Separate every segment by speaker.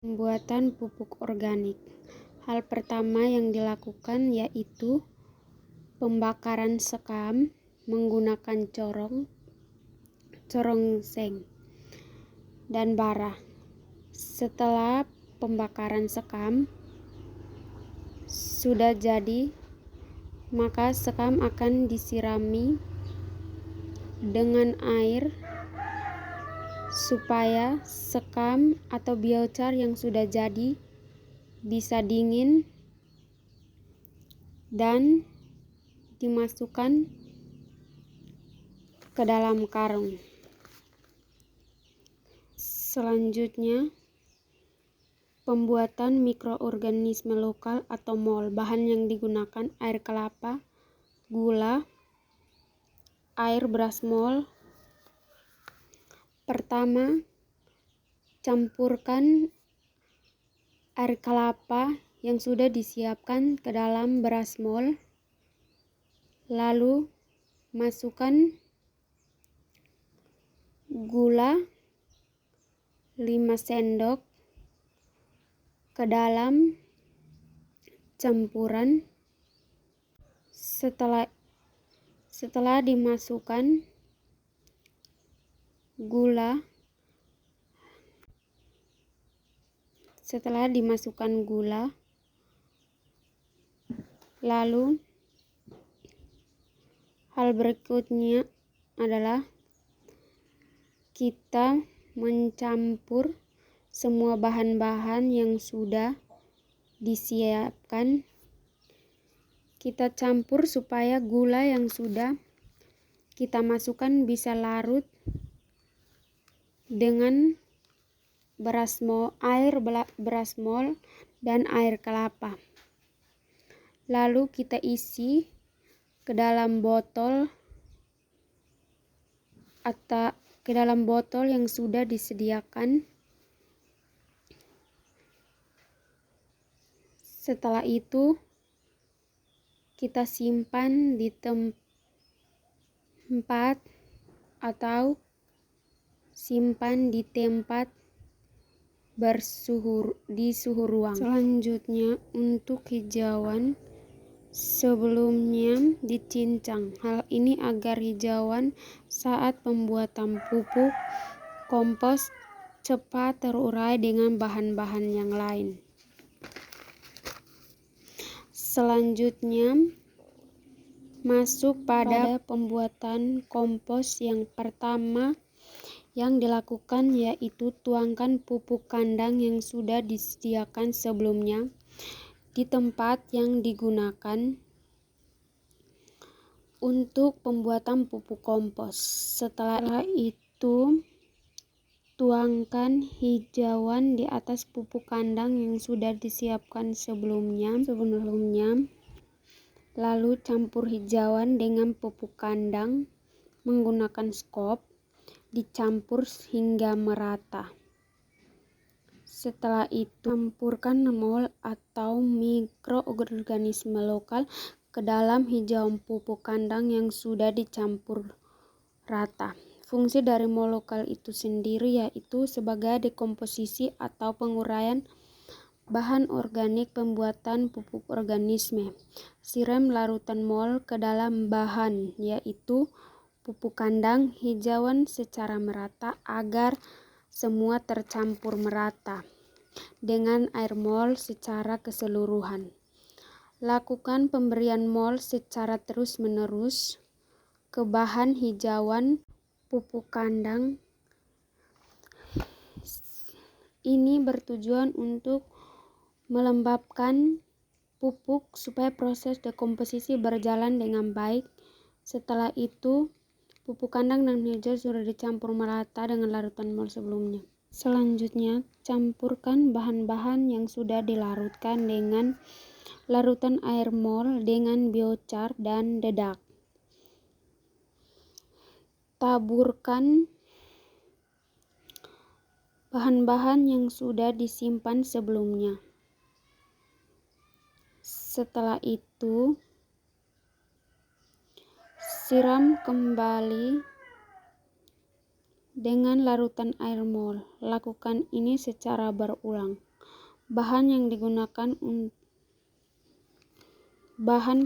Speaker 1: Pembuatan pupuk organik. Hal pertama yang dilakukan yaitu pembakaran sekam menggunakan corong seng dan bara. Setelah pembakaran sekam sudah jadi, maka sekam akan disirami dengan air supaya sekam atau biochar yang sudah jadi bisa dingin dan dimasukkan ke dalam karung. Selanjutnya, pembuatan mikroorganisme lokal atau mol. Bahan yang digunakan air kelapa, gula, air beras mol. Pertama, campurkan air kelapa yang sudah disiapkan ke dalam beras mol. Lalu masukkan gula 5 sendok ke dalam campuran. Setelah dimasukkan gula, lalu hal berikutnya adalah kita mencampur semua bahan-bahan yang sudah disiapkan. Kita campur supaya gula yang sudah kita masukkan bisa larut dengan air beras mol dan air kelapa. Lalu kita isi ke dalam botol yang sudah disediakan. Setelah itu kita simpan di tempat di suhu ruang. Selanjutnya, untuk hijauan, sebelumnya dicincang. Hal ini agar hijauan saat pembuatan pupuk kompos cepat terurai dengan bahan-bahan yang lain. Selanjutnya, masuk pada pembuatan kompos. Yang pertama yang dilakukan yaitu tuangkan pupuk kandang yang sudah disediakan sebelumnya di tempat yang digunakan untuk pembuatan pupuk kompos. Setelah itu, tuangkan hijauan di atas pupuk kandang yang sudah disiapkan sebelumnya. Lalu campur hijauan dengan pupuk kandang menggunakan skop, dicampur hingga merata. Setelah itu, campurkan mol atau mikroorganisme lokal ke dalam hijauan pupuk kandang yang sudah dicampur rata. Fungsi dari mol lokal itu sendiri yaitu sebagai dekomposisi atau penguraian bahan organik pembuatan pupuk organisme. Siram larutan mol ke dalam bahan yaitu pupuk kandang hijauan secara merata agar semua tercampur merata dengan air mol secara keseluruhan. Lakukan pemberian mol secara terus-menerus ke bahan hijauan pupuk kandang. Ini bertujuan untuk melembabkan pupuk supaya proses dekomposisi berjalan dengan baik. Setelah itu, pupuk kandang dan hijau sudah dicampur merata dengan larutan mol sebelumnya. Selanjutnya, campurkan bahan-bahan yang sudah dilarutkan dengan larutan air mol dengan biochar dan dedak. Taburkan bahan-bahan yang sudah disimpan sebelumnya. Setelah itu, siram kembali dengan larutan air mol. Lakukan ini secara berulang. bahan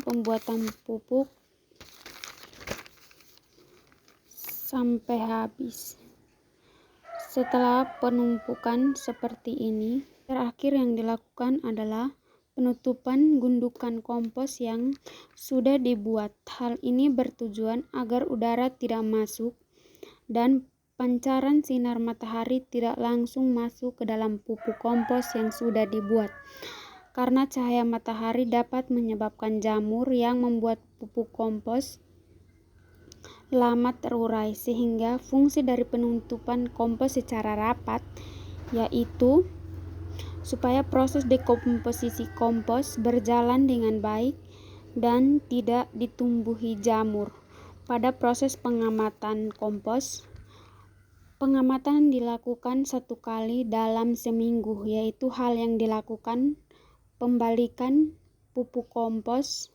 Speaker 1: pembuatan pupuk sampai habis. Setelah penumpukan seperti ini, terakhir yang dilakukan adalah penutupan gundukan kompos yang sudah dibuat. Hal ini bertujuan agar udara tidak masuk dan pancaran sinar matahari tidak langsung masuk ke dalam pupuk kompos yang sudah dibuat. Karena cahaya matahari dapat menyebabkan jamur yang membuat pupuk kompos lama terurai, sehingga fungsi dari penutupan kompos secara rapat yaitu supaya proses dekomposisi kompos berjalan dengan baik dan tidak ditumbuhi jamur. Pada proses pengamatan kompos, pengamatan dilakukan 1 kali dalam seminggu, yaitu hal yang dilakukan pembalikan pupuk kompos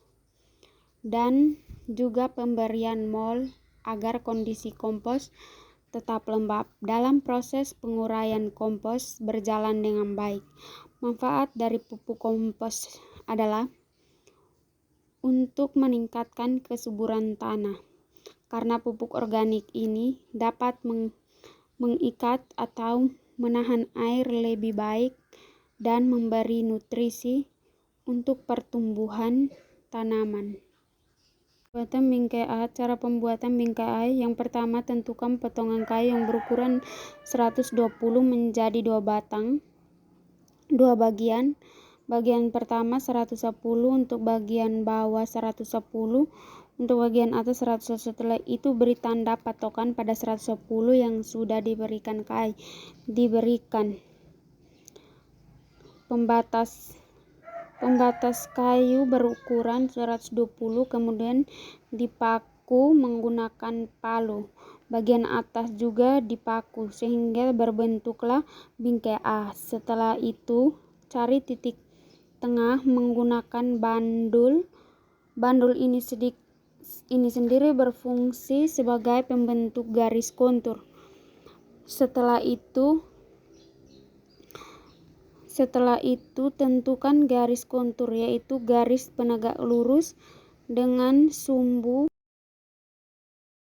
Speaker 1: dan juga pemberian mol agar kondisi kompos tetap lembab. Dalam proses penguraian kompos berjalan dengan baik. Manfaat dari pupuk kompos adalah untuk meningkatkan kesuburan tanah, karena pupuk organik ini dapat mengikat atau menahan air lebih baik dan memberi nutrisi untuk pertumbuhan tanaman. Pembuatan bingkai A. Cara pembuatan bingkai A. Yang pertama, tentukan potongan kayu yang berukuran 120 menjadi 2 bagian. Bagian pertama 110, untuk bagian bawah 110, untuk bagian atas 100. Setelah itu beri tanda patokan pada 110 yang sudah diberikan Pembatas kayu berukuran 120 kemudian dipaku menggunakan palu. Bagian atas juga dipaku sehingga berbentuklah bingkai A. Setelah itu cari titik tengah menggunakan bandul. Bandul ini sendiri berfungsi sebagai pembentuk garis kontur. Setelah itu tentukan garis kontur, yaitu garis penegak lurus dengan sumbu